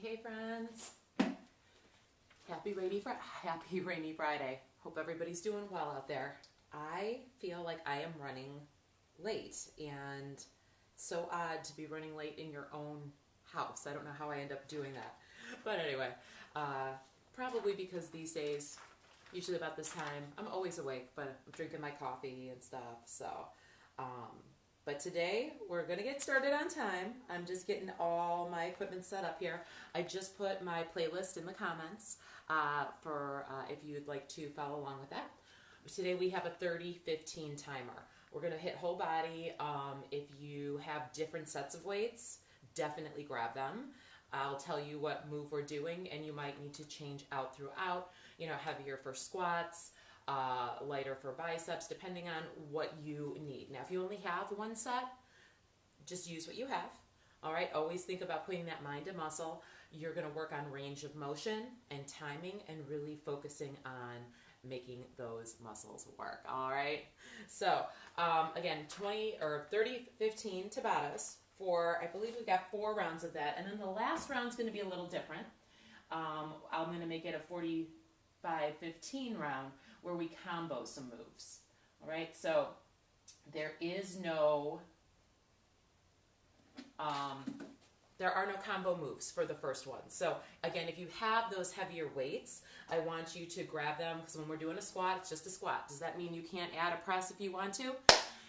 Hey friends. Happy rainy Friday. Hope everybody's doing well out there. I feel like I am running late, and so odd to be running late in your own house. I don't know how I end up doing that. But anyway, probably because these days, usually about this time, I'm always awake, but I'm drinking my coffee and stuff. So, but today we're going to get started on time. I'm just getting all my equipment set up here. I just put my playlist in the comments for if you'd like to follow along with that. Today we have a 30-15 timer. We're going to hit whole body. If you have different sets of weights, definitely grab them. I'll tell you what move we're doing, and you might need to change out throughout. You know, heavier for squats, lighter for biceps, depending on what you need. Now, if you only have one set, just use what you have. All right, always think about putting that mind to muscle. You're going to work on range of motion and timing and really focusing on making those muscles work. All right, so again, 30-15 tabatas for, I believe we've got 4 rounds of that, and then the last round's going to be a little different. I'm going to make it a 45-15 round where we combo some moves. All right, so there are no combo moves for the first one. So again, if you have those heavier weights, I want you to grab them, because when we're doing a squat, it's just a squat. Does that mean you can't add a press if you want to?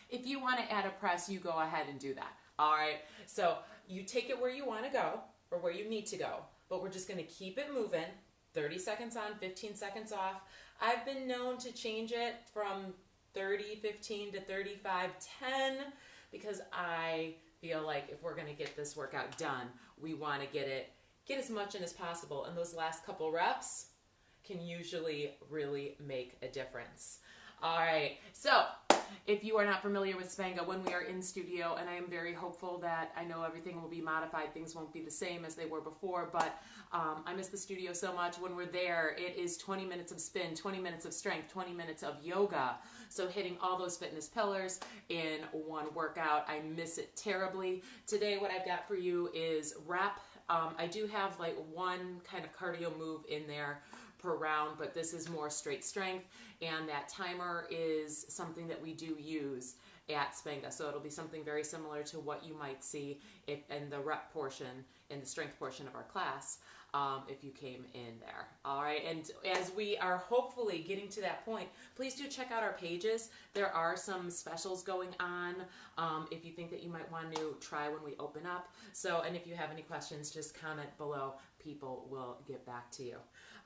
If you want to add a press, you go ahead and do that. All right, so you take it where you want to go or where you need to go, but we're just going to keep it moving. 30 seconds on, 15 seconds off. I've been known to change it from 30-15 to 35-10 because I feel like if we're going to get this workout done, we want to get as much in as possible, and those last couple reps can usually really make a difference. All right, so if you are not familiar with Spango, when we are in studio, and I am very hopeful that I know everything will be modified, things won't be the same as they were before, but I miss the studio so much. When we're there, it is 20 minutes of spin, 20 minutes of strength, 20 minutes of yoga. So hitting all those fitness pillars in one workout. I miss it terribly. Today, what I've got for you is rep. I do have like one kind of cardio move in there per round, but this is more straight strength, and that timer is something that we do use at Spango, so it'll be something very similar to what you might see in the rep portion, in the strength portion of our class, if you came in there. All right, and as we are hopefully getting to that point, please do check out our pages. There are some specials going on if you think that you might want to try when we open up. So, and if you have any questions, just comment below. People will get back to you.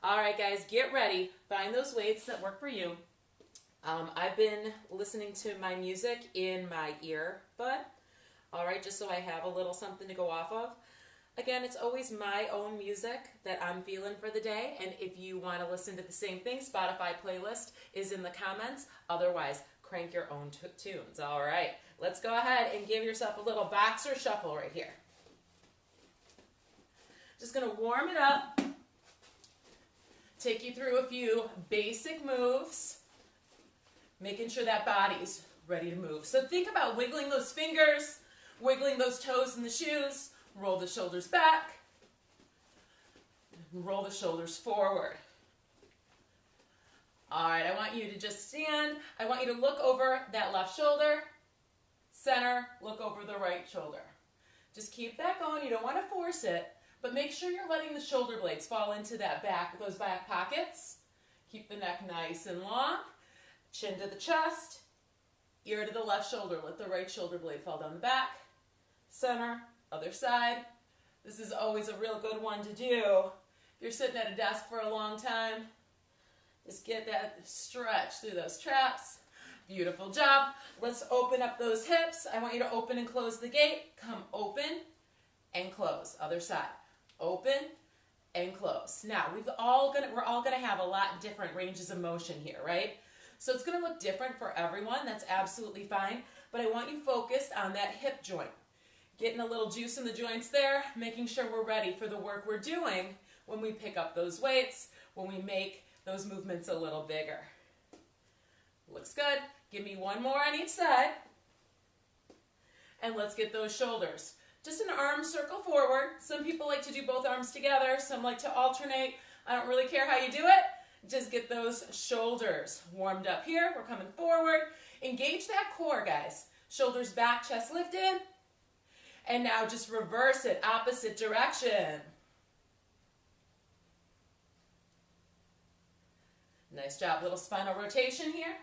All right, guys, get ready. Find those weights that work for you. I've been listening to my music in my earbud, all right, just so I have a little something to go off of. Again, it's always my own music that I'm feeling for the day, and if you want to listen to the same thing, Spotify playlist is in the comments. Otherwise, crank your own tunes. All right, let's go ahead and give yourself a little boxer shuffle right here. Just going to warm it up. Take you through a few basic moves, making sure that body's ready to move. So think about wiggling those fingers, wiggling those toes in the shoes, roll the shoulders back, roll the shoulders forward. All right, I want you to just stand. I want you to look over that left shoulder, center, look over the right shoulder. Just keep that going. You don't want to force it. But make sure you're letting the shoulder blades fall into those back pockets. Keep the neck nice and long. Chin to the chest. Ear to the left shoulder. Let the right shoulder blade fall down the back. Center. Other side. This is always a real good one to do. If you're sitting at a desk for a long time, just get that stretch through those traps. Beautiful job. Let's open up those hips. I want you to open and close the gate. Come open and close. Other side. Open and close. Now, we're all gonna have a lot different ranges of motion here, right? So it's gonna look different for everyone. That's absolutely fine. But I want you focused on that hip joint. Getting a little juice in the joints there, making sure we're ready for the work we're doing when we pick up those weights, when we make those movements a little bigger. Looks good. Give me one more on each side. And let's get those shoulders Just an arm circle forward. Some people like to do both arms together. Some like to alternate. I don't really care how you do it. Just get those shoulders warmed up here. We're coming forward. Engage that core, guys. Shoulders back, chest lifted. And now just reverse it, opposite direction. Nice job, little spinal rotation here.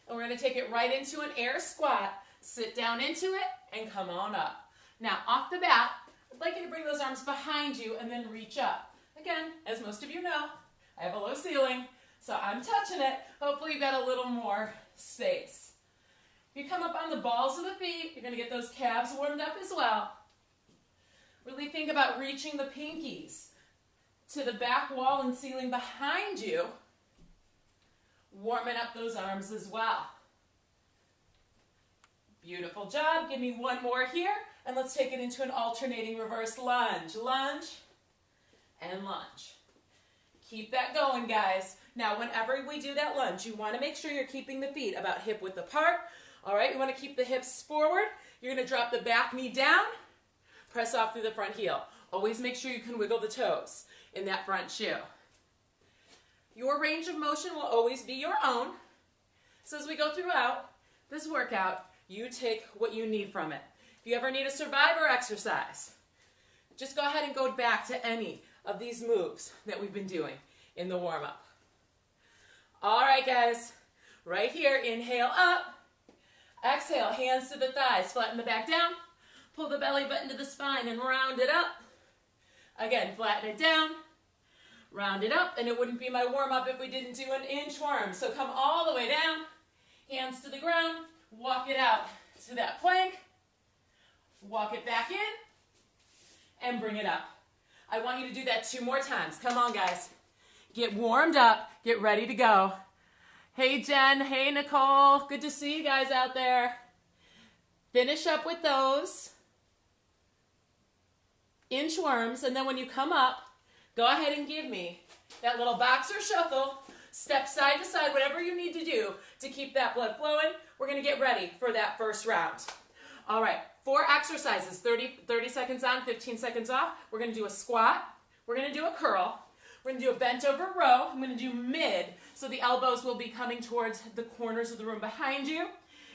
And we're going to take it right into an air squat. Sit down into it and come on up. Now, off the bat, I'd like you to bring those arms behind you and then reach up. Again, as most of you know, I have a low ceiling, so I'm touching it. Hopefully you've got a little more space. If you come up on the balls of the feet, you're going to get those calves warmed up as well. Really think about reaching the pinkies to the back wall and ceiling behind you. Warming up those arms as well. Beautiful job. Give me one more here, and let's take it into an alternating reverse lunge. Lunge and lunge. Keep that going, guys. Now, whenever we do that lunge, you want to make sure you're keeping the feet about hip width apart. All right, you want to keep the hips forward. You're going to drop the back knee down, press off through the front heel. Always make sure you can wiggle the toes in that front shoe. Your range of motion will always be your own. So as we go throughout this workout, you take what you need from it. If you ever need a survivor exercise, just go ahead and go back to any of these moves that we've been doing in the warm-up. All right, guys, right here, inhale up. Exhale, hands to the thighs, flatten the back down. Pull the belly button to the spine and round it up. Again, flatten it down. Round it up, and it wouldn't be my warm-up if we didn't do an inchworm. So come all the way down, hands to the ground, walk it out to that plank, walk it back in, and bring it up. I want you to do that 2 more times. Come on, guys. Get warmed up, get ready to go. Hey, Jen, hey, Nicole, good to see you guys out there. Finish up with those inchworms, and then when you come up, go ahead and give me that little boxer shuffle, step side to side, whatever you need to do to keep that blood flowing. We're going to get ready for that first round. All right, 4 exercises, 30 seconds on, 15 seconds off. We're going to do a squat. We're going to do a curl. We're going to do a bent over row. I'm going to do mid, so the elbows will be coming towards the corners of the room behind you.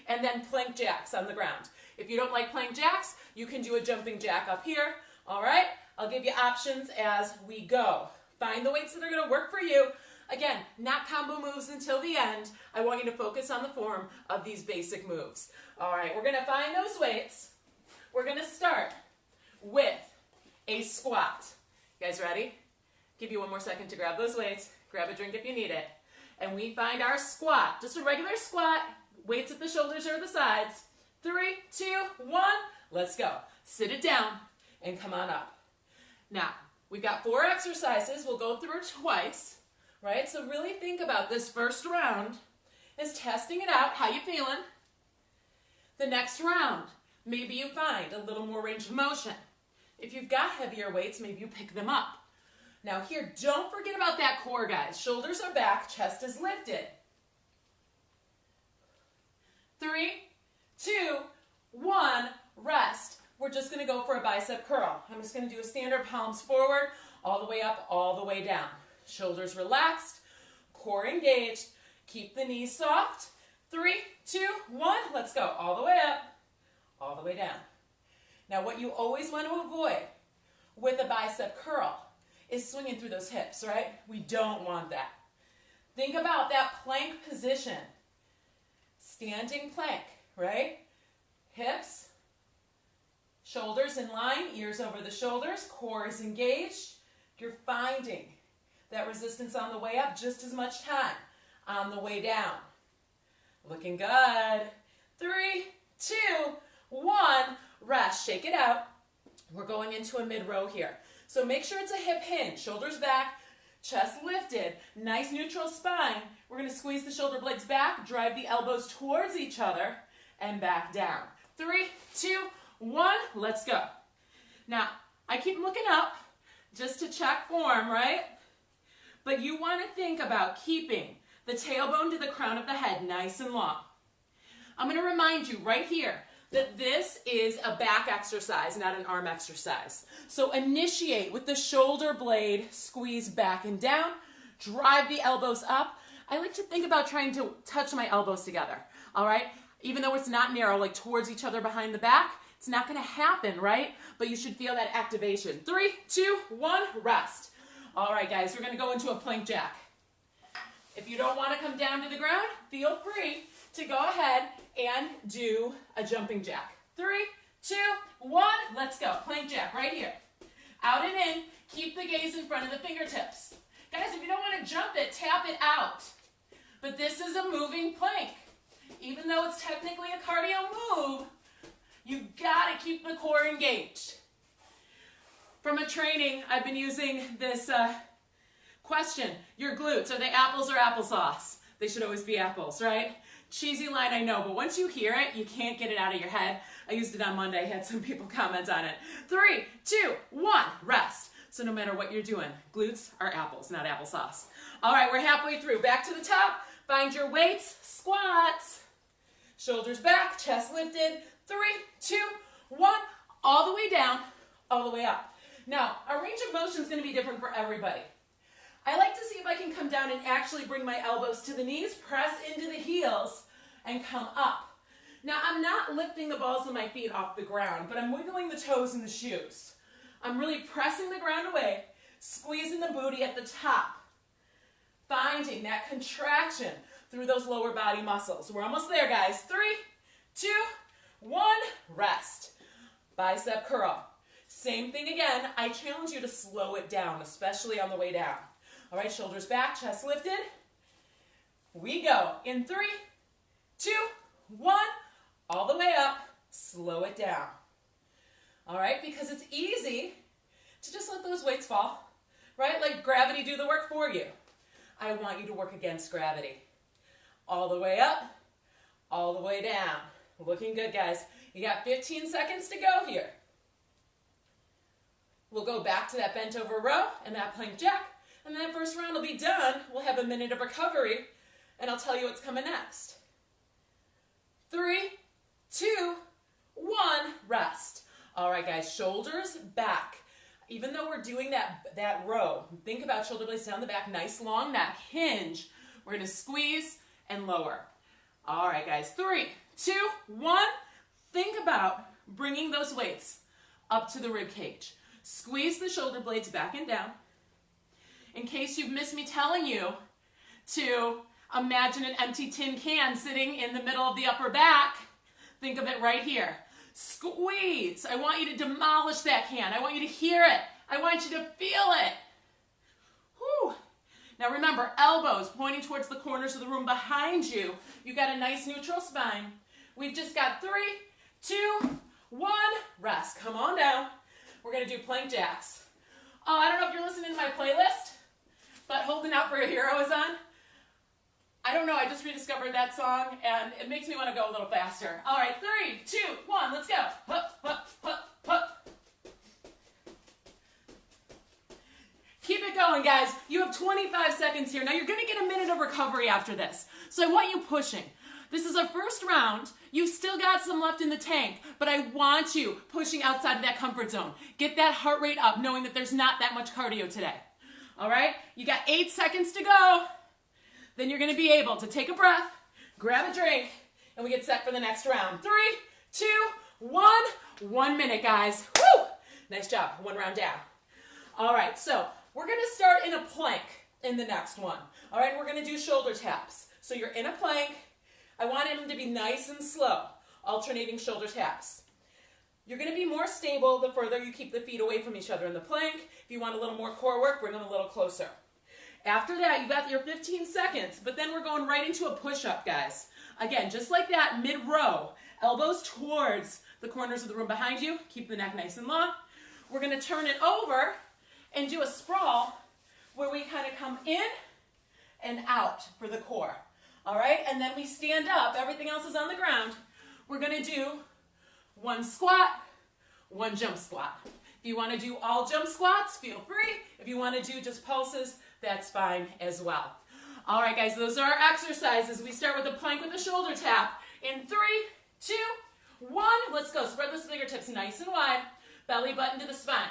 And then plank jacks on the ground. If you don't like plank jacks, you can do a jumping jack up here. All right? I'll give you options as we go. Find the weights that are going to work for you. Again, not combo moves until the end. I want you to focus on the form of these basic moves. All right, we're going to find those weights. We're going to start with a squat. You guys ready? Give you one more second to grab those weights. Grab a drink if you need it. And we find our squat. Just a regular squat. Weights at the shoulders or the sides. 3, 2, 1. Let's go. Sit it down and come on up. Now, we've got 4 exercises. We'll go through it twice, right? So really think about this first round as testing it out. How you feeling? The next round, maybe you find a little more range of motion. If you've got heavier weights, maybe you pick them up. Now here, don't forget about that core, guys. Shoulders are back, chest is lifted. 3, 2, 1, rest. We're just going to go for a bicep curl. I'm just going to do a standard palms forward, all the way up, all the way down. Shoulders relaxed, core engaged. Keep the knees soft. 3, 2, 1, let's go. All the way up, all the way down. Now what you always want to avoid with a bicep curl is swinging through those hips, right? We don't want that. Think about that plank position. Standing plank, right? Hips, shoulders in line, ears over the shoulders, core is engaged. You're finding that resistance on the way up just as much time on the way down. Looking good. 3, 2, 1, rest. Shake it out. We're going into a mid-row here. So make sure it's a hip hinge. Shoulders back, chest lifted. Nice neutral spine. We're going to squeeze the shoulder blades back, drive the elbows towards each other, and back down. 3, 2, 1, let's go. Now, I keep looking up just to check form, right? But you want to think about keeping the tailbone to the crown of the head nice and long. I'm going to remind you right here that this is a back exercise, not an arm exercise. So initiate with the shoulder blade, squeeze back and down, drive the elbows up. I like to think about trying to touch my elbows together, all right? Even though it's not narrow, like towards each other behind the back, it's not gonna happen, right? But you should feel that activation. 3, 2, 1, rest. All right, guys, we're gonna go into a plank jack. If you don't wanna come down to the ground, feel free to go ahead and do a jumping jack. 3, 2, 1, let's go. Plank jack right here. Out and in, keep the gaze in front of the fingertips. Guys, if you don't wanna jump it, tap it out. But this is a moving plank. Even though it's technically a cardio move, you've got to keep the core engaged. From a training, I've been using this question. Your glutes, are they apples or applesauce? They should always be apples, right? Cheesy line, I know, but once you hear it, you can't get it out of your head. I used it on Monday. I had some people comment on it. 3, 2, 1, rest. So no matter what you're doing, glutes are apples, not applesauce. All right, we're halfway through. Back to the top. Find your weights, squats. Shoulders back, chest lifted. 3, 2, 1, all the way down, all the way up. Now, our range of motion is going to be different for everybody. I like to see if I can come down and actually bring my elbows to the knees, press into the heels, and come up. Now, I'm not lifting the balls of my feet off the ground, but I'm wiggling the toes in the shoes. I'm really pressing the ground away, squeezing the booty at the top, finding that contraction through those lower body muscles. We're almost there, guys. 3, 2, 1, rest. Bicep curl. Same thing again. I challenge you to slow it down, especially on the way down. All right, shoulders back, chest lifted. We go in 3, 2, 1, all the way up. Slow it down. All right, because it's easy to just let those weights fall, right? Like gravity do the work for you. I want you to work against gravity. All the way up, all the way down. Looking good, guys. You got 15 seconds to go here. We'll go back to that bent over row and that plank jack, and that first round will be done. We'll have a minute of recovery, and I'll tell you what's coming next. 3, 2, 1, rest. All right, guys, shoulders back. Even though we're doing that row, think about shoulder blades down the back, nice long neck, hinge. We're gonna squeeze and lower. All right, guys, 3, 2, 1. Think about bringing those weights up to the rib cage. Squeeze the shoulder blades back and down. In case you've missed me telling you to imagine an empty tin can sitting in the middle of the upper back, think of it right here. Squeeze. I want you to demolish that can. I want you to hear it. I want you to feel it. Whew. Now remember, elbows pointing towards the corners of the room behind you. You've got a nice neutral spine. We've just got 3, 2, 1, rest. Come on down. We're going to do plank jacks. Oh, I don't know if you're listening to my playlist, but Holding Out for a Hero is on. I don't know, I just rediscovered that song, and it makes me want to go a little faster. All right, 3, 2, 1, let's go. Hup, hup, hup, hup. Keep it going, guys. You have 25 seconds here. Now, you're going to get a minute of recovery after this, so I want you pushing. This is our first round. You've still got some left in the tank, but I want you pushing outside of that comfort zone. Get that heart rate up, knowing that there's not that much cardio today. All right? You got 8 seconds to go. Then you're going to be able to take a breath, grab a drink, and we get set for the next round. 3, 2, 1. 1 minute, guys. Woo! Nice job. 1 round down. All right, so we're going to start in a plank in the next one. All right, we're going to do shoulder taps. So you're in a plank. I want them to be nice and slow, alternating shoulder taps. You're going to be more stable the further you keep the feet away from each other in the plank. If you want a little more core work, bring them a little closer. After that, you got your 15 seconds, but then we're going right into a push-up, guys. Again, just like that, mid-row, elbows towards the corners of the room behind you. Keep the neck nice and long. We're going to turn it over and do a sprawl where we kind of come in and out for the core. All right, and then we stand up. Everything else is on the ground. We're going to do 1 squat, 1 jump squat. If you want to do all jump squats, feel free. If you want to do just pulses, that's fine as well. All right, guys, those are our exercises. We start with a plank with a shoulder tap. In 3, 2, 1. Let's go. Spread those fingertips nice and wide. Belly button to the spine.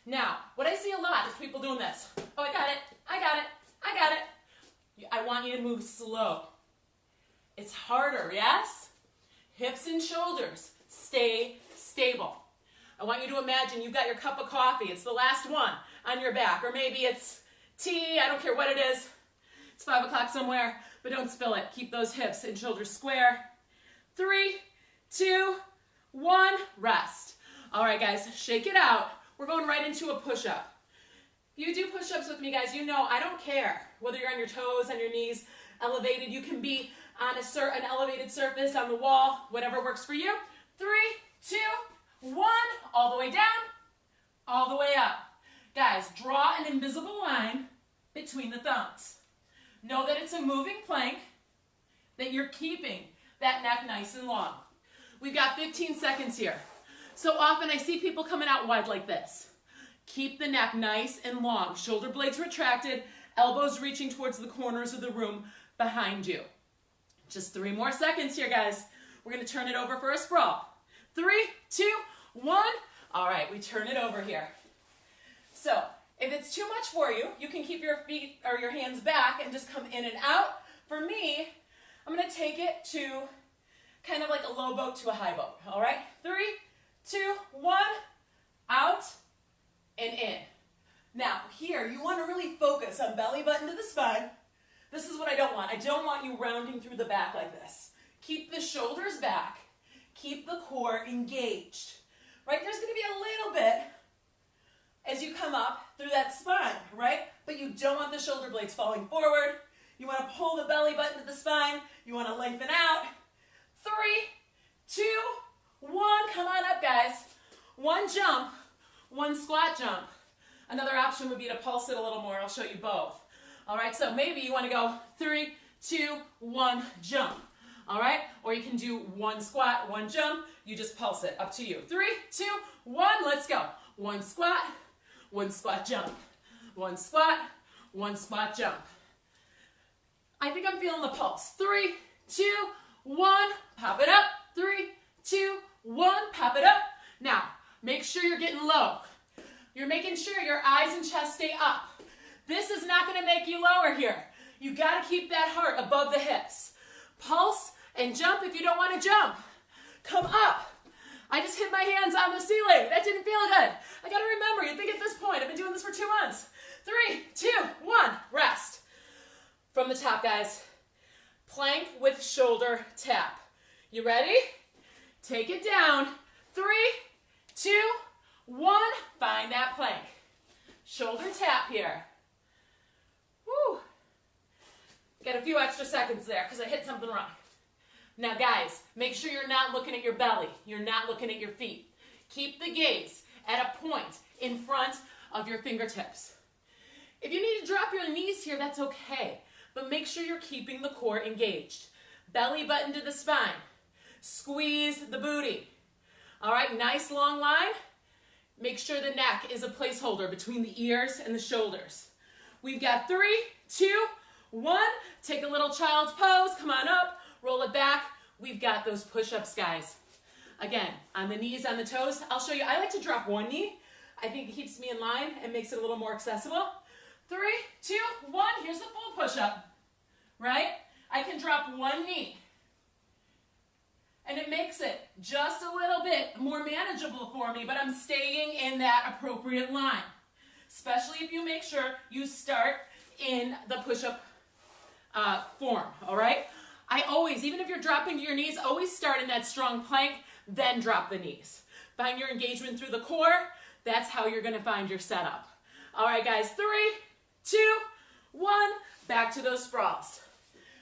Now, what I see a lot is people doing this. Oh, I got it. I got it. I got it. I want you to move slow. It's harder, yes? Hips and shoulders. Stay stable. I want you to imagine you've got your cup of coffee. It's the last one on your back. Or maybe it's tea. I don't care what it is. It's 5 o'clock somewhere, but don't spill it. Keep those hips and shoulders square. 3, 2, 1. Rest. All right, guys, shake it out. We're going right into a push-up. If you do push-ups with me, guys, you know I don't care whether you're on your toes, on your knees, elevated. You can be on an elevated surface, on the wall, whatever works for you. 3, 2, 1. All the way down, all the way up. Guys, draw an invisible line between the thumbs. Know that it's a moving plank, that you're keeping that neck nice and long. We've got 15 seconds here. So often I see people coming out wide like this. Keep the neck nice and long. Shoulder blades retracted, elbows reaching towards the corners of the room behind you. Just 3 more seconds here, guys. We're going to turn it over for a sprawl. 3, 2, 1. All right, we turn it over here. So if it's too much for you, you can keep your feet or your hands back and just come in and out. For me, I'm going to take it to kind of like a low boat to a high boat. All right, 3, 2, 1, out and in. Now here, you want to really focus on belly button to the spine. This is what I don't want. I don't want you rounding through the back like this. Keep the shoulders back. Keep the core engaged. Right, there's going to be a little bit as you come up through that spine, right? But you don't want the shoulder blades falling forward. You want to pull the belly button to the spine. You want to lengthen out. 3, 2, 1. Come on up, guys. 1 jump, 1 squat jump. Another option would be to pulse it a little more. I'll show you both. All right, so maybe you want to go 3, 2, 1, jump. All right, or you can do 1 squat, 1 jump. You just pulse it. Up to you. 3, 2, 1. Let's go. 1 squat, 1 squat jump. 1 squat, 1 squat jump. I think I'm feeling the pulse. 3, 2, 1. Pop it up. 3, 2, 1. Pop it up. Now, make sure you're getting low. You're making sure your eyes and chest stay up. This is not going to make you lower here. You got to keep that heart above the hips. Pulse and jump if you don't want to jump. Come up. I just hit my hands on the ceiling. That didn't feel good. I got to remember, you think at this point, I've been doing this for 2 months. 3, 2, 1, rest. From the top, guys. Plank with shoulder tap. You ready? Take it down. 3, 2, 1. Find that plank. Shoulder tap here. Woo. Got a few extra seconds there because I hit something wrong. Now, guys, make sure you're not looking at your belly. You're not looking at your feet. Keep the gaze at a point in front of your fingertips. If you need to drop your knees here, that's okay. But make sure you're keeping the core engaged. Belly button to the spine. Squeeze the booty. All right, nice long line. Make sure the neck is a placeholder between the ears and the shoulders. We've got 3, 2, 1. Take a little child's pose. Come on up. Roll it back. We've got those push-ups, guys. Again, on the knees, on the toes. I'll show you. I like to drop 1 knee. I think it keeps me in line and makes it a little more accessible. 3, 2, 1. Here's the full push-up. Right? I can drop 1 knee. And it makes it just a little bit more manageable for me, but I'm staying in that appropriate line. Especially if you make sure you start in the push-up form, all right? I always, even if you're dropping to your knees, always start in that strong plank, then drop the knees. Find your engagement through the core. That's how you're gonna find your setup. All right, guys, 3, 2, 1. Back to those sprawls.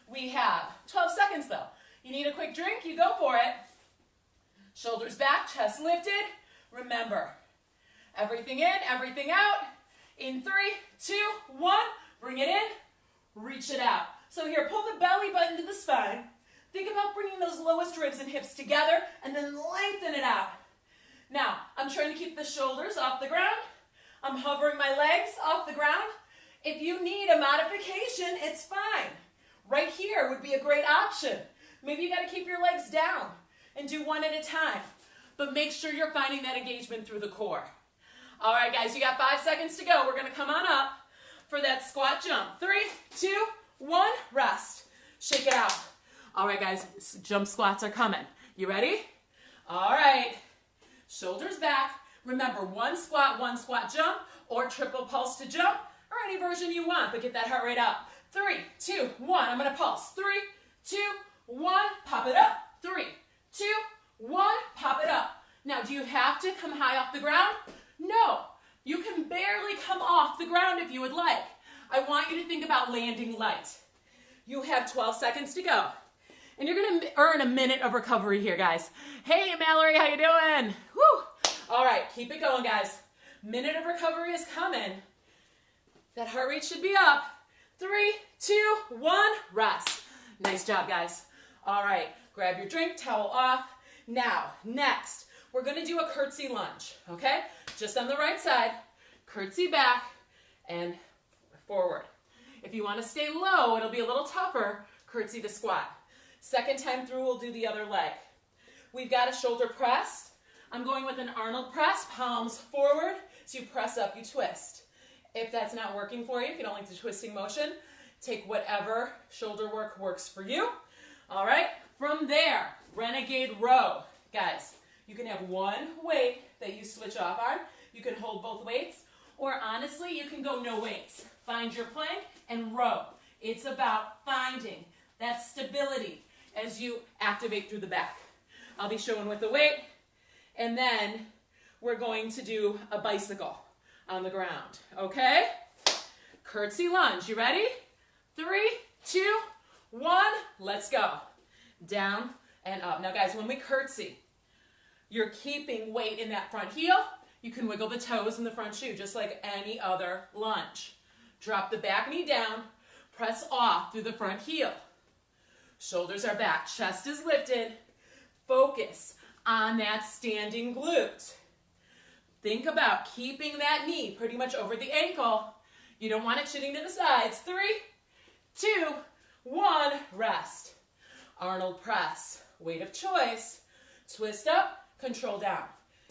We have 12 seconds though. You need a quick drink, you go for it. Shoulders back, chest lifted. Remember, everything in, everything out. In 3, 2, 1, bring it in, reach it out. So here, pull the belly button to the spine. Think about bringing those lowest ribs and hips together and then lengthen it out. Now, I'm trying to keep the shoulders off the ground. I'm hovering my legs off the ground. If you need a modification, it's fine. Right here would be a great option. Maybe you got to keep your legs down and do one at a time. But make sure you're finding that engagement through the core. All right, guys, you got 5 seconds to go. We're going to come on up for that squat jump. 3, 2, 1, rest. Shake it out. All right, guys, jump squats are coming. You ready? All right. Shoulders back. Remember, one squat jump, or triple pulse to jump, or any version you want, but get that heart rate up. 3, 2, 1. I'm going to pulse. 3, 2, 1. Pop it up. 3, 2, 1. Pop it up. Now, do you have to come high off the ground? No. You can barely come off the ground if you would like. I want you to think about landing light. You have 12 seconds to go. And you're going to earn a minute of recovery here, guys. Hey, Mallory, how you doing? Woo! All right, keep it going, guys. Minute of recovery is coming. That heart rate should be up. 3, 2, 1, rest. Nice job, guys. All right, grab your drink, towel off. Now, next, we're going to do a curtsy lunge, okay? Just on the right side, curtsy back and forward. If you want to stay low, it'll be a little tougher, curtsy to squat. Second time through, we'll do the other leg. We've got a shoulder press. I'm going with an Arnold press, palms forward. So you press up, you twist. If that's not working for you, if you don't like the twisting motion, take whatever shoulder work works for you. All right, from there, renegade row. Guys, you can have one weight that you switch off on. You can hold both weights, or honestly, you can go no weights. Find your plank and row. It's about finding that stability as you activate through the back. I'll be showing with the weight, and then we're going to do a bicycle on the ground, okay? Curtsy lunge, you ready? 3, 2, 1, let's go. Down and up. Now guys, when we curtsy, you're keeping weight in that front heel. You can wiggle the toes in the front shoe, just like any other lunge. Drop the back knee down, press off through the front heel. Shoulders are back, chest is lifted. Focus on that standing glute. Think about keeping that knee pretty much over the ankle. You don't want it shooting to the sides. 3, 2, 1, rest. Arnold press, weight of choice. Twist up, control down.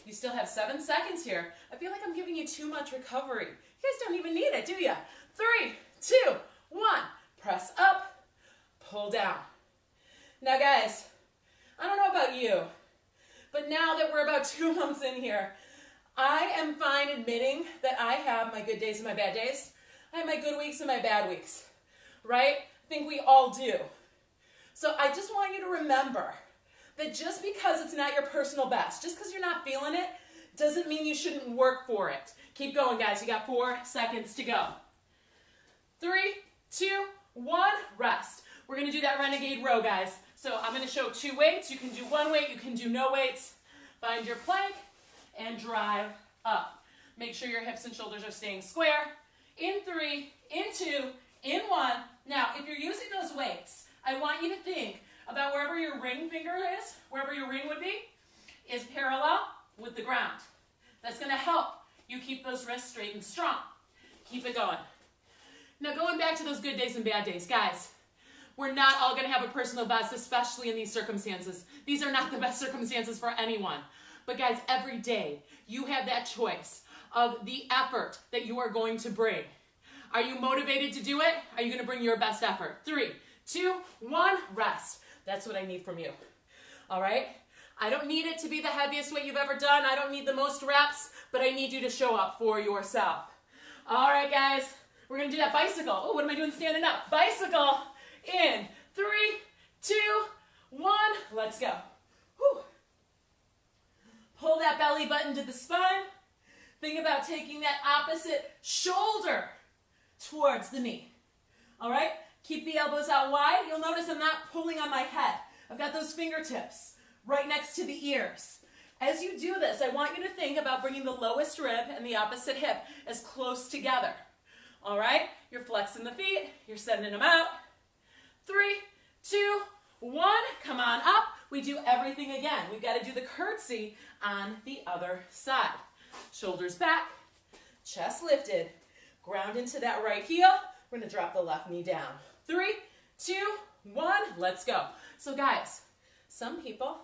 You still have 7 seconds here. I feel like I'm giving you too much recovery. You guys don't even need it, do you? 3, 2, 1, press up, pull down. Now guys, I don't know about you, but now that we're about 2 months in here, I am fine admitting that I have my good days and my bad days. I have my good weeks and my bad weeks, right? I think we all do. So I just want you to remember that just because it's not your personal best, just because you're not feeling it, doesn't mean you shouldn't work for it. Keep going, guys. You got 4 seconds to go. 3, 2, 1, rest. We're going to do that renegade row, guys. So I'm going to show 2 weights. You can do 1 weight. You can do no weights. Find your plank and drive up. Make sure your hips and shoulders are staying square. In 3, in 2, in 1. Now, if you're using those weights, I want you to think about wherever your ring finger is, wherever your ring would be, is parallel with the ground. That's going to help you keep those wrists straight and strong. Keep it going. Now, going back to those good days and bad days, guys, we're not all going to have a personal best, especially in these circumstances. These are not the best circumstances for anyone. But guys, every day you have that choice of the effort that you are going to bring. Are you motivated to do it? Are you going to bring your best effort? 3, 2, 1, rest. That's what I need from you. All right? I don't need it to be the heaviest weight you've ever done. I don't need the most reps, but I need you to show up for yourself. All right, guys, we're going to do that bicycle. Oh, what am I doing standing up? Bicycle in 3, 2, 1, let's go. Whew. Pull that belly button to the spine. Think about taking that opposite shoulder towards the knee. All right? Keep the elbows out wide. You'll notice I'm not pulling on my head. I've got those fingertips right next to the ears. As you do this, I want you to think about bringing the lowest rib and the opposite hip as close together. All right? You're flexing the feet. You're sending them out. 3, 2, 1. Come on up. We do everything again. We've got to do the curtsy on the other side. Shoulders back. Chest lifted. Ground into that right heel. We're going to drop the left knee down. 3, 2, 1, let's go. So guys, some people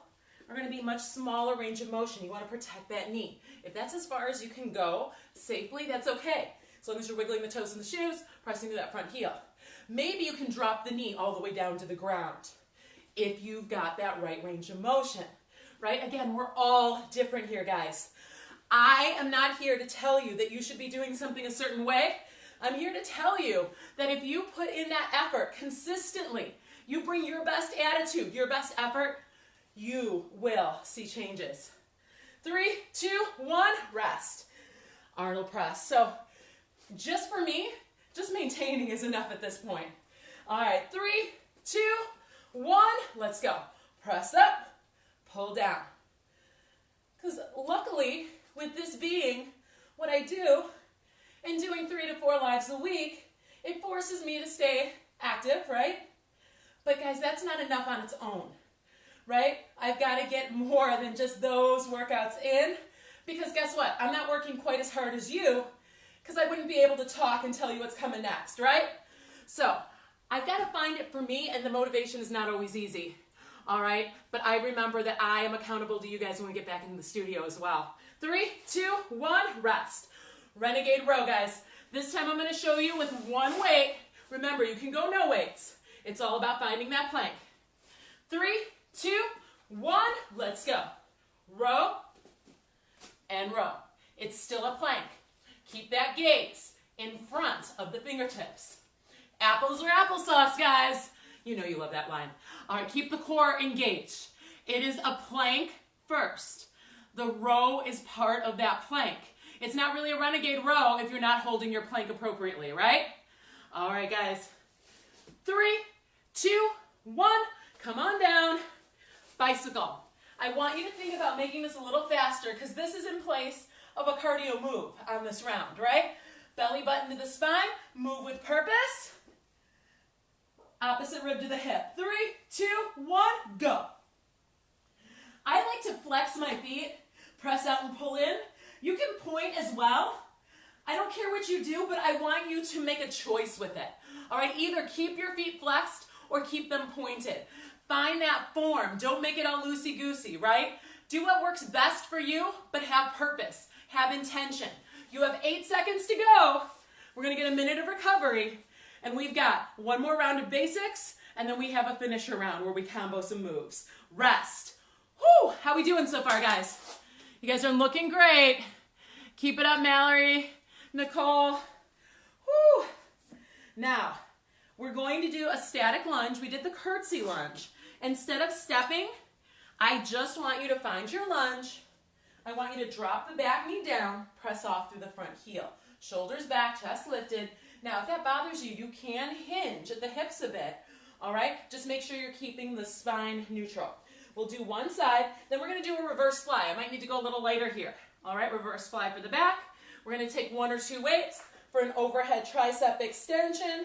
are going to be much smaller range of motion. You want to protect that knee. If that's as far as you can go safely, that's okay. As long as you're wiggling the toes in the shoes, pressing through that front heel. Maybe you can drop the knee all the way down to the ground if you've got that right range of motion, right? Again, we're all different here, guys. I am not here to tell you that you should be doing something a certain way. I'm here to tell you that if you put in that effort consistently, you bring your best attitude, your best effort, you will see changes. 3, 2, 1, rest. Arnold press. So just for me, just maintaining is enough at this point. All right, 3, 2, 1, let's go. Press up, pull down. Because luckily, with this being what I do and doing 3 to 4 lives a week, it forces me to stay active, right? But guys, that's not enough on its own, right? I've got to get more than just those workouts in, because guess what? I'm not working quite as hard as you, because I wouldn't be able to talk and tell you what's coming next, right? So I've got to find it for me, and the motivation is not always easy, all right? But I remember that I am accountable to you guys when we get back into the studio as well. 3, 2, 1, rest. Renegade row, guys. This time I'm going to show you with one weight. Remember, you can go no weights. It's all about finding that plank. 3, 2, 1, let's go. Row and row. It's still a plank. Keep that gaze in front of the fingertips. Apples or applesauce, guys. You know you love that line. All right, keep the core engaged. It is a plank first. The row is part of that plank. It's not really a renegade row if you're not holding your plank appropriately, right? All right, guys. 3, 2, 1, come on down. Bicycle. I want you to think about making this a little faster because this is in place of a cardio move on this round, right? Belly button to the spine, move with purpose. Opposite rib to the hip. 3, 2, 1, go. I like to flex my feet, press out and pull in. You can point as well. I don't care what you do, but I want you to make a choice with it. All right, either keep your feet flexed or keep them pointed. Find that form. Don't make it all loosey-goosey, right? Do what works best for you, but have purpose, have intention. You have 8 seconds to go. We're gonna get a minute of recovery, and we've got one more round of basics, and then we have a finisher round where we combo some moves. Rest. Whew, how we doing so far, guys? You guys are looking great. Keep it up, Mallory, Nicole. Whew. Now, we're going to do a static lunge. We did the curtsy lunge. Instead of stepping, I just want you to find your lunge. I want you to drop the back knee down, press off through the front heel. Shoulders back, chest lifted. Now, if that bothers you, you can hinge at the hips a bit, all right? Just make sure you're keeping the spine neutral. We'll do one side, then we're gonna do a reverse fly. I might need to go a little lighter here. All right, reverse fly for the back. We're gonna take 1 or 2 weights for an overhead tricep extension.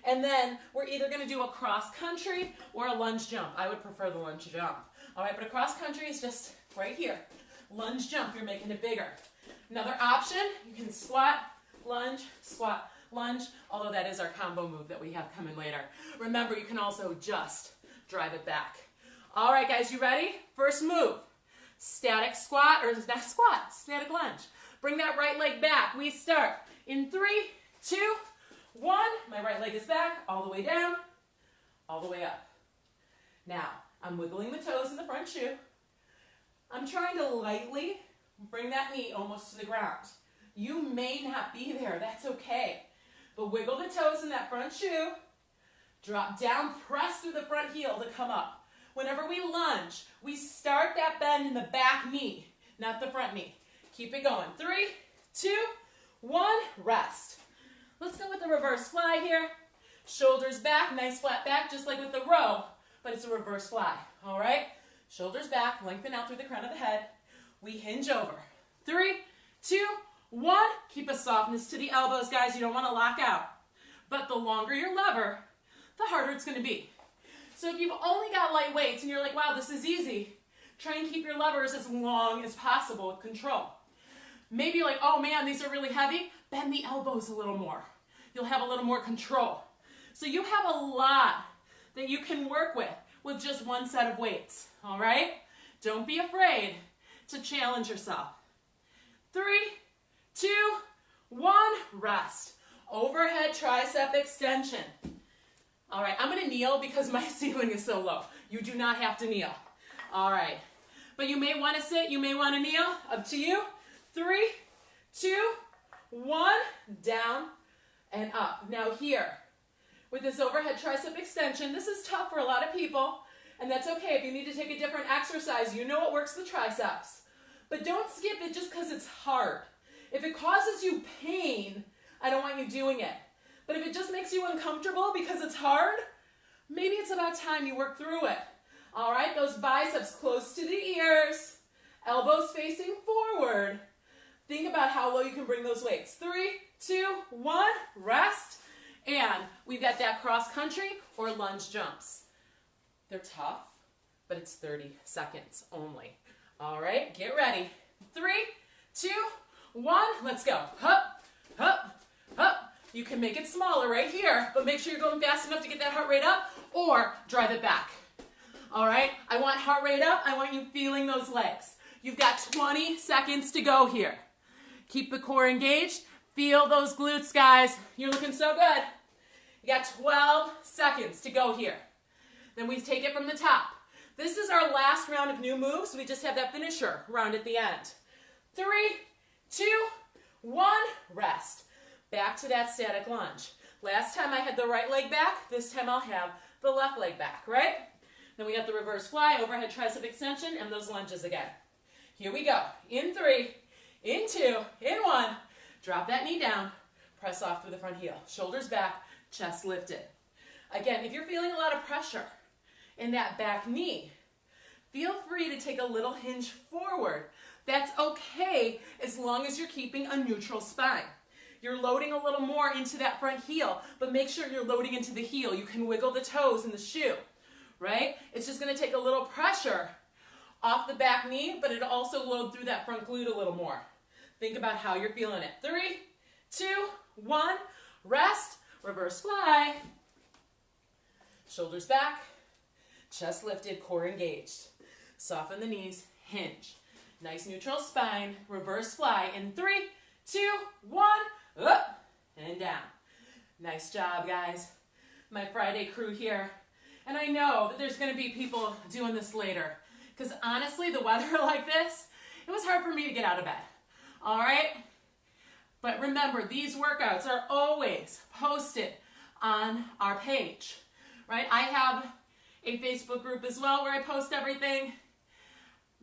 And then we're either gonna do a cross country or a lunge jump. I would prefer the lunge jump. All right, but a cross country is just right here. Lunge jump, you're making it bigger. Another option, you can squat, lunge, although that is our combo move that we have coming later. Remember, you can also just drive it back. All right, guys, you ready? First move, static squat, or not squat, static lunge. Bring that right leg back. We start in 3, 2, 1. My right leg is back, all the way down, all the way up. Now, I'm wiggling the toes in the front shoe. I'm trying to lightly bring that knee almost to the ground. You may not be there, that's okay. But wiggle the toes in that front shoe. Drop down, press through the front heel to come up. Whenever we lunge, we start that bend in the back knee, not the front knee. Keep it going. 3, 2, 1, rest. Let's go with the reverse fly here. Shoulders back, nice flat back, just like with the row, but it's a reverse fly, all right? Shoulders back, lengthen out through the crown of the head. We hinge over. 3, 2, 1. Keep a softness to the elbows, guys. You don't want to lock out. But the longer your lever, the harder it's going to be. So if you've only got light weights and you're like, wow, this is easy, try and keep your levers as long as possible with control. Maybe you're like, oh man, these are really heavy. Bend the elbows a little more. You'll have a little more control. So you have a lot that you can work with just one set of weights, all right? Don't be afraid to challenge yourself. 3, 2, 1, rest. Overhead tricep extension. All right, I'm gonna kneel because my ceiling is so low. You do not have to kneel. All right, but you may wanna sit, you may wanna kneel, up to you. 3, 2, 1, down and up. Now here, with this overhead tricep extension, this is tough for a lot of people, and that's okay. If you need to take a different exercise, you know what works the triceps. But don't skip it just because it's hard. If it causes you pain, I don't want you doing it. But if it just makes you uncomfortable because it's hard, maybe it's about time you work through it. All right, those biceps close to the ears, elbows facing forward. Think about how low you can bring those weights. 3, 2, 1, rest. And we've got that cross country or lunge jumps. They're tough, but it's 30 seconds only. All right, get ready. 3, 2, 1, let's go. Hup, hup, hup. You can make it smaller right here, but make sure you're going fast enough to get that heart rate up or drive it back. All right, I want heart rate up. I want you feeling those legs. You've got 20 seconds to go here. Keep the core engaged. Feel those glutes, guys. You're looking so good. You got 12 seconds to go here. Then we take it from the top. This is our last round of new moves. We just have that finisher round at the end. 3, 2, 1, rest. Back to that static lunge. Last time I had the right leg back. This time I'll have the left leg back, right? Then we got the reverse fly, overhead tricep extension, and those lunges again. Here we go. In 3, in 2, in 1. Drop that knee down. Press off through the front heel. Shoulders back, chest lifted. Again, if you're feeling a lot of pressure in that back knee, feel free to take a little hinge forward. That's okay as long as you're keeping a neutral spine. You're loading a little more into that front heel, but make sure you're loading into the heel. You can wiggle the toes in the shoe, right? It's just going to take a little pressure off the back knee, but it'll also load through that front glute a little more. Think about how you're feeling it. 3, 2, 1, rest, reverse fly. Shoulders back, chest lifted, core engaged. Soften the knees, hinge. Nice neutral spine, reverse fly in 3, 2, 1, up and down. Nice job, guys. My Friday crew here. And I know that there's going to be people doing this later, because honestly, the weather like this, it was hard for me to get out of bed. All right? But remember, these workouts are always posted on our page, right? I have a Facebook group as well where I post everything.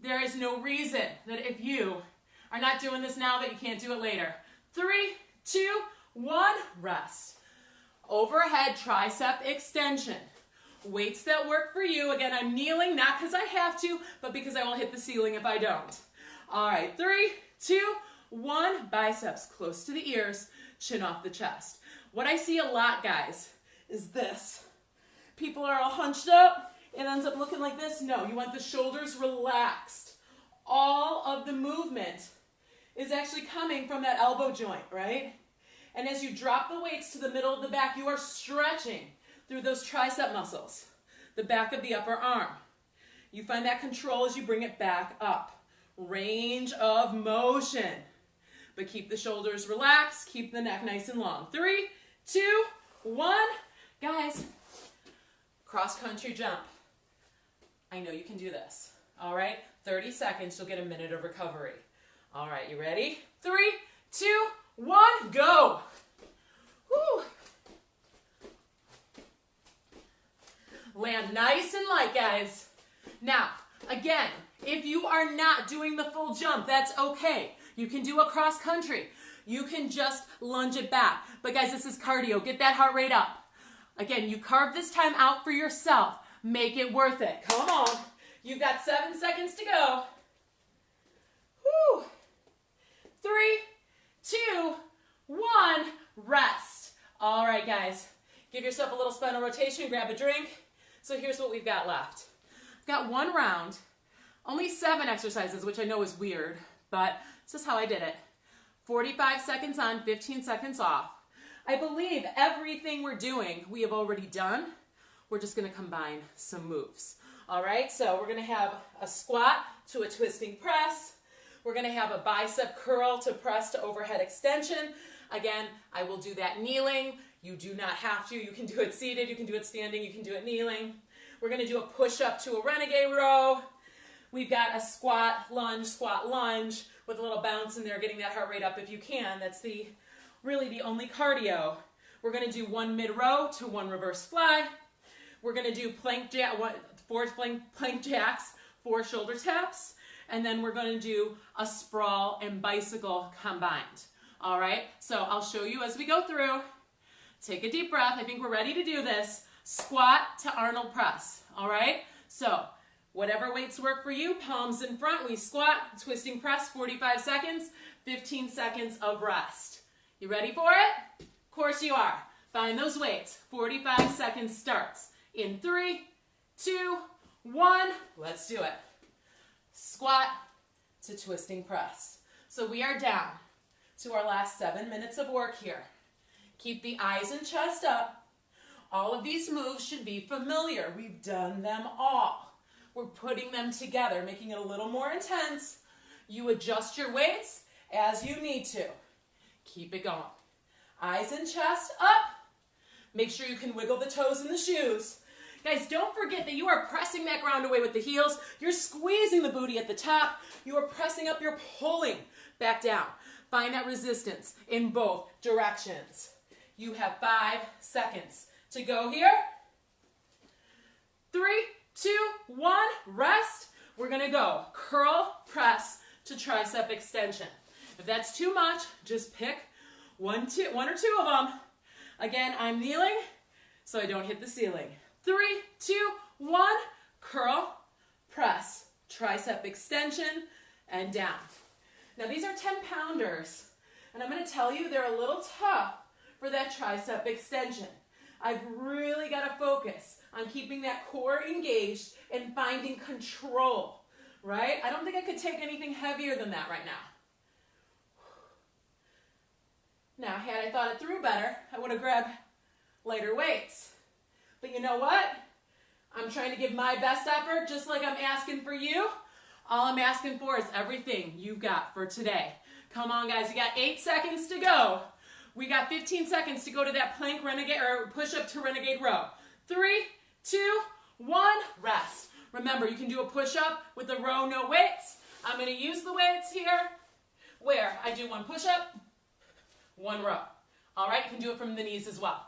There is no reason that if you are not doing this now that you can't do it later. 3, 2, 1, rest. Overhead tricep extension. Weights that work for you. Again, I'm kneeling, not because I have to, but because I will hit the ceiling if I don't. All right, 3, 2, 1, biceps close to the ears, chin off the chest. What I see a lot, guys, is this. People are all hunched up. It ends up looking like this. No, you want the shoulders relaxed. All of the movement is actually coming from that elbow joint, right? And as you drop the weights to the middle of the back, you are stretching through those tricep muscles, the back of the upper arm. You find that control as you bring it back up. Range of motion. But keep the shoulders relaxed, keep the neck nice and long. 3, 2, 1. Guys, cross country jump. I know you can do this. All right, 30 seconds, you'll get a minute of recovery. All right, you ready? 3, 2, 1, go. Woo. Land nice and light, guys. Now, again, if you are not doing the full jump, that's okay. You can do a cross country. You can just lunge it back. But guys, this is cardio. Get that heart rate up. Again, you carve this time out for yourself. Make it worth it. Come on. You've got 7 seconds to go. Woo. 3, 2, 1, rest. All right, guys. Give yourself a little spinal rotation. Grab a drink. So here's what we've got left. We've got one round. Only 7 exercises, which I know is weird, but this is how I did it. 45 seconds on, 15 seconds off. I believe everything we're doing, we have already done. we're just gonna combine some moves. All right, so we're gonna have a squat to a twisting press. We're gonna have a bicep curl to press to overhead extension. Again, I will do that kneeling. You do not have to. You can do it seated, you can do it standing, you can do it kneeling. We're gonna do a push-up to a renegade row. We've got a squat, lunge with a little bounce in there, getting that heart rate up if you can. That's really the only cardio. We're gonna do one mid-row to one reverse fly. We're gonna do four plank jacks, 4 shoulder taps, and then we're gonna do a sprawl and bicycle combined. All right, so I'll show you as we go through. Take a deep breath. I think we're ready to do this. Squat to Arnold press. All right, so whatever weights work for you, palms in front, we squat, twisting press, 45 seconds, 15 seconds of rest. You ready for it? Of course you are. Find those weights. 45 seconds starts. In 3, 2, 1, let's do it. Squat to twisting press. So we are down to our last 7 minutes of work here. Keep the eyes and chest up. All of these moves should be familiar. We've done them all. We're putting them together, making it a little more intense. You adjust your weights as you need to. Keep it going. Eyes and chest up. Make sure you can wiggle the toes in the shoes. Guys, don't forget that you are pressing that ground away with the heels. You're squeezing the booty at the top. You are pressing up, you're pulling back down. Find that resistance in both directions. You have 5 seconds to go here. 3, 2, 1, rest. We're gonna go curl, press to tricep extension. If that's too much, just pick one or two of them. Again, I'm kneeling so I don't hit the ceiling. 3, 2, 1, curl, press, tricep extension, and down. Now these are 10-pounders, and I'm gonna tell you they're a little tough for that tricep extension. I've really gotta focus on keeping that core engaged and finding control, right? I don't think I could take anything heavier than that right now. Now, had I thought it through better, I would have grabbed lighter weights. But you know what? I'm trying to give my best effort just like I'm asking for you. All I'm asking for is everything you've got for today. Come on, guys. You got 8 seconds to go. We got 15 seconds to go to that plank renegade or push-up to renegade row. 3, 2, 1, rest. Remember, you can do a push-up with the row, no weights. I'm going to use the weights here where I do one push-up, one row. All right, you can do it from the knees as well.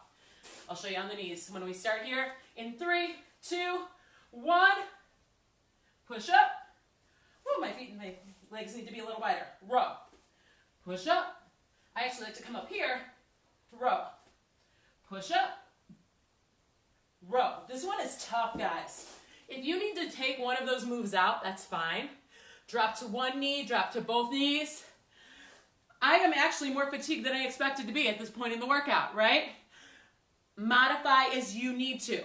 I'll show you on the knees. When we start here, in 3, 2, 1, push up. Woo, my feet and my legs need to be a little wider. Row. Push up. I actually like to come up here. Row. Push up. Row. This one is tough, guys. If you need to take one of those moves out, that's fine. Drop to one knee, drop to both knees. I am actually more fatigued than I expected to be at this point in the workout, right? Modify as you need to.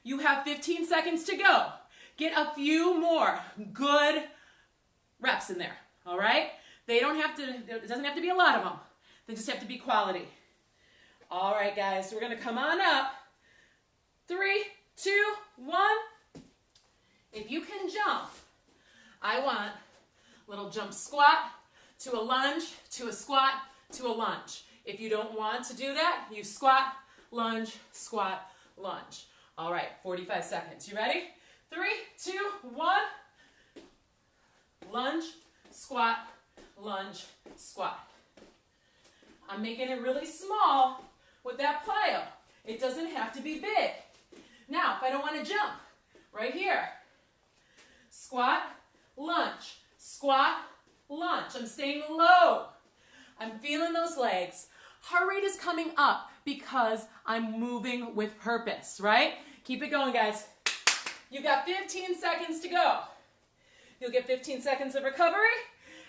You have 15 seconds to go. Get a few more good reps in there, all right? It doesn't have to be a lot of them. They just have to be quality. All right, guys, so we're gonna come on up. 3, 2, 1. If you can jump, I want a little jump squat to a lunge, to a squat, to a lunge. If you don't want to do that, you squat, lunge, squat, lunge. All right, 45 seconds. You ready? 3, 2, 1. Lunge, squat, lunge, squat. I'm making it really small with that plyo. It doesn't have to be big. Now, if I don't want to jump, right here. Squat, lunge, squat, lunge. I'm staying low. I'm feeling those legs. Heart rate is coming up because I'm moving with purpose, right? Keep it going, guys. You've got 15 seconds to go. You'll get 15 seconds of recovery,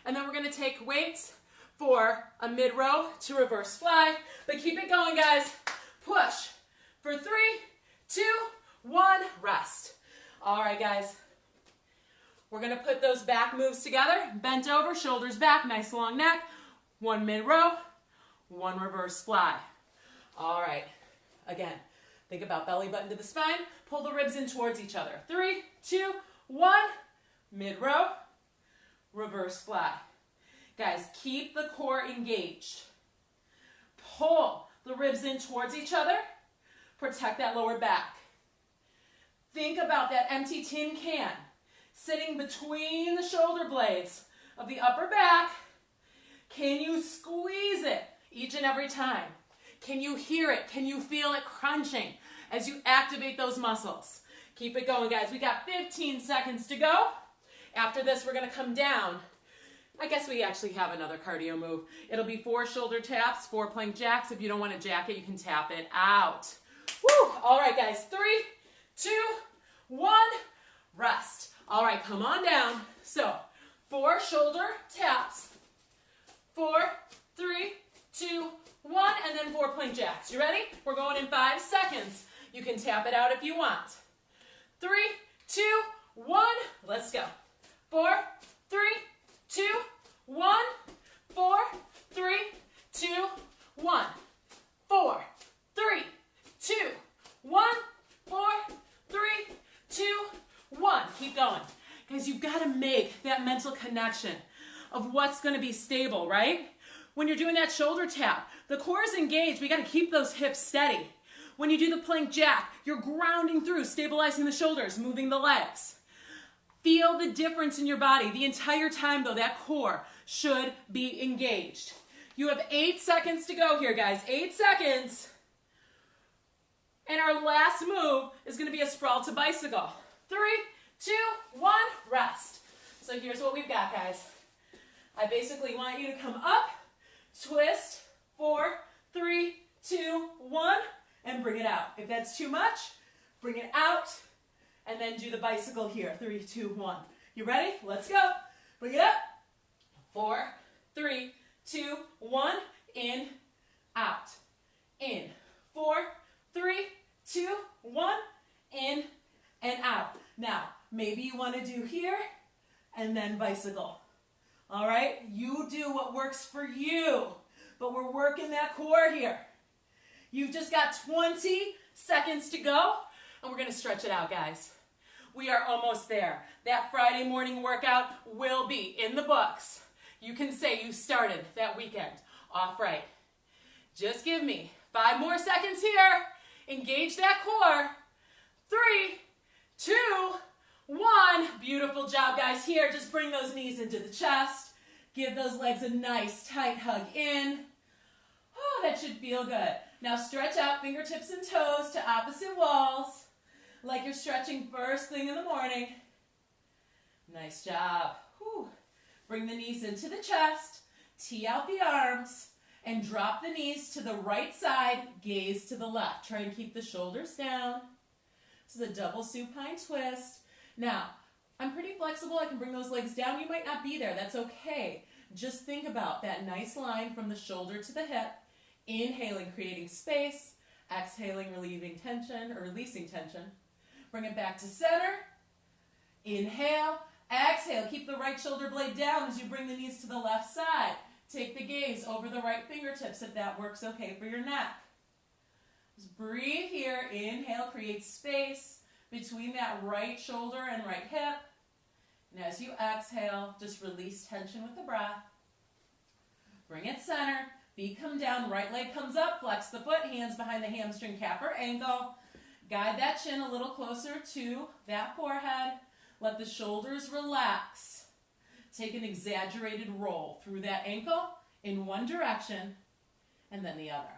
and then we're going to take weights for a mid-row to reverse fly. But keep it going, guys. Push for 3, 2, 1, rest. All right, guys. We're going to put those back moves together. Bent over, shoulders back, nice long neck. One mid-row, one reverse fly. All right. Again, Think about belly button to the spine. Pull the ribs in towards each other. 3, 2, 1. Mid-row. Reverse fly. Guys, keep the core engaged. Pull the ribs in towards each other. Protect that lower back. Think about that empty tin can sitting between the shoulder blades of the upper back. Can you squeeze it each and every time? Can you hear it? Can you feel it crunching as you activate those muscles? Keep it going, guys. We got 15 seconds to go. After this, we're going to come down. I guess we actually have another cardio move. It'll be 4 shoulder taps, 4 plank jacks. If you don't want to jack it, you can tap it out. Woo! All right, guys. 3, 2, 1. Rest. All right, come on down. So, 4 shoulder taps. 4, 3, 2, 1, and then 4 plank jacks. You ready? We're going in 5 seconds. You can tap it out if you want. 3, 2, 1. Let's go. 4, 3, 2, 1. 4, 3, 2, 1. 4, 3, 2, 1. 4, 3, 2, 1. Keep going. Guys, you've got to make that mental connection of what's going to be stable, right? When you're doing that shoulder tap, the core is engaged. We got to keep those hips steady. When you do the plank jack, you're grounding through, stabilizing the shoulders, moving the legs. Feel the difference in your body. The entire time, though, that core should be engaged. You have 8 seconds to go here, guys. 8 seconds. And our last move is going to be a sprawl to bicycle. 3, 2, 1, rest. So here's what we've got, guys. I basically want you to come up, twist, 4, 3, 2, 1, and bring it out. If that's too much, bring it out, and then do the bicycle here. 3, 2, 1. You ready? Let's go. Bring it up. 4, 3, 2, 1. In, out. In. 4, 3, 2, 1. In and out. Now, maybe you want to do here and then bicycle. All right? You do what works for you. But we're working that core here. You've just got 20 seconds to go, and we're going to stretch it out, guys. We are almost there. That Friday morning workout will be in the books. You can say you started that weekend off right. Just give me 5 more seconds here. Engage that core. 3, 2, 1. Beautiful job, guys. Here, just bring those knees into the chest. Give those legs a nice tight hug in. Oh, that should feel good. Now stretch out fingertips and toes to opposite walls, like you're stretching first thing in the morning. Nice job. Whew. Bring the knees into the chest, tee out the arms, and drop the knees to the right side, gaze to the left. Try and keep the shoulders down. This is a double supine twist. Now, I'm pretty flexible. I can bring those legs down. You might not be there. That's okay. Just think about that nice line from the shoulder to the hip. Inhaling, creating space. Exhaling, relieving tension or releasing tension. Bring it back to center. Inhale. Exhale. Keep the right shoulder blade down as you bring the knees to the left side. Take the gaze over the right fingertips if that works okay for your neck. Just breathe here. Inhale, create space between that right shoulder and right hip. And as you exhale, just release tension with the breath. Bring it center. Feet come down, right leg comes up, flex the foot, hands behind the hamstring, calf or ankle. Guide that chin a little closer to that forehead. Let the shoulders relax. Take an exaggerated roll through that ankle in one direction and then the other.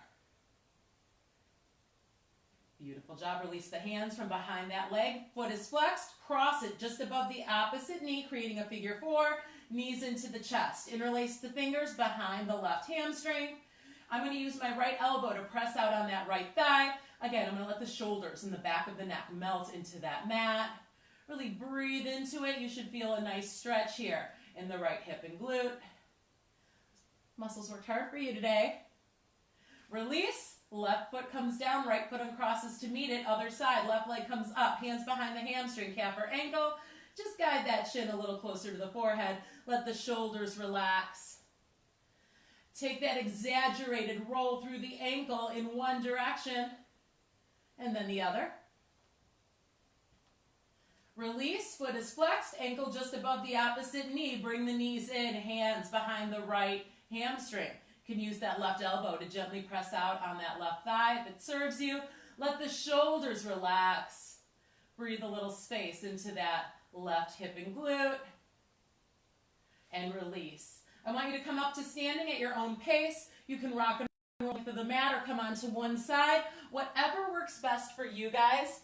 Beautiful job. Release the hands from behind that leg. Foot is flexed. Cross it just above the opposite knee, creating a figure 4. Knees into the chest. Interlace the fingers behind the left hamstring. I'm going to use my right elbow to press out on that right thigh. Again, I'm going to let the shoulders and the back of the neck melt into that mat. Really breathe into it. You should feel a nice stretch here in the right hip and glute. Muscles worked hard for you today. Release. Left foot comes down, right foot uncrosses to meet it. Other side, left leg comes up, hands behind the hamstring, calf or ankle. Just guide that chin a little closer to the forehead. Let the shoulders relax. Take that exaggerated roll through the ankle in one direction And then the other. Release, foot is flexed, ankle just above the opposite knee. Bring the knees in, hands behind the right hamstring. You can use that left elbow to gently press out on that left thigh if it serves you. Let the shoulders relax. Breathe a little space into that left hip and glute. And release. I want you to come up to standing at your own pace. You can rock and roll to the mat or come onto one side. Whatever works best for you guys.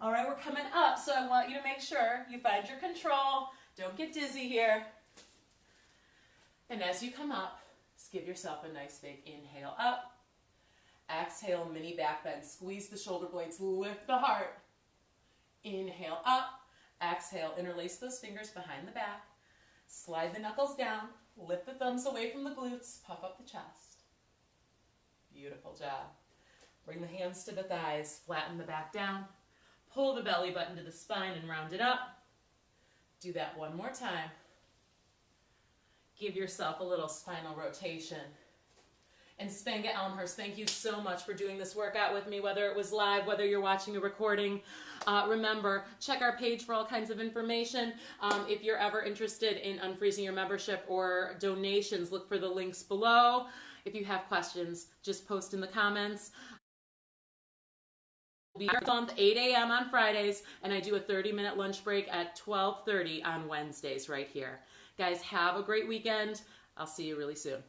All right, we're coming up, so I want you to make sure you find your control. Don't get dizzy here. And as you come up, just give yourself a nice big inhale up. Exhale, mini back bend. Squeeze the shoulder blades, lift the heart. Inhale up. Exhale, interlace those fingers behind the back. Slide the knuckles down. Lift the thumbs away from the glutes. Puff up the chest. Beautiful job. Bring the hands to the thighs. Flatten the back down. Pull the belly button to the spine and round it up. Do that one more time. Give yourself a little spinal rotation. And Spenga Elmhurst, thank you so much for doing this workout with me, whether it was live, whether you're watching a recording. Remember, check our page for all kinds of information. If you're ever interested in unfreezing your membership or donations, look for the links below. If you have questions, just post in the comments. We'll be here 8 a.m. on Fridays, and I do a 30-minute lunch break at 12:30 on Wednesdays right here. Guys, have a great weekend. I'll see you really soon.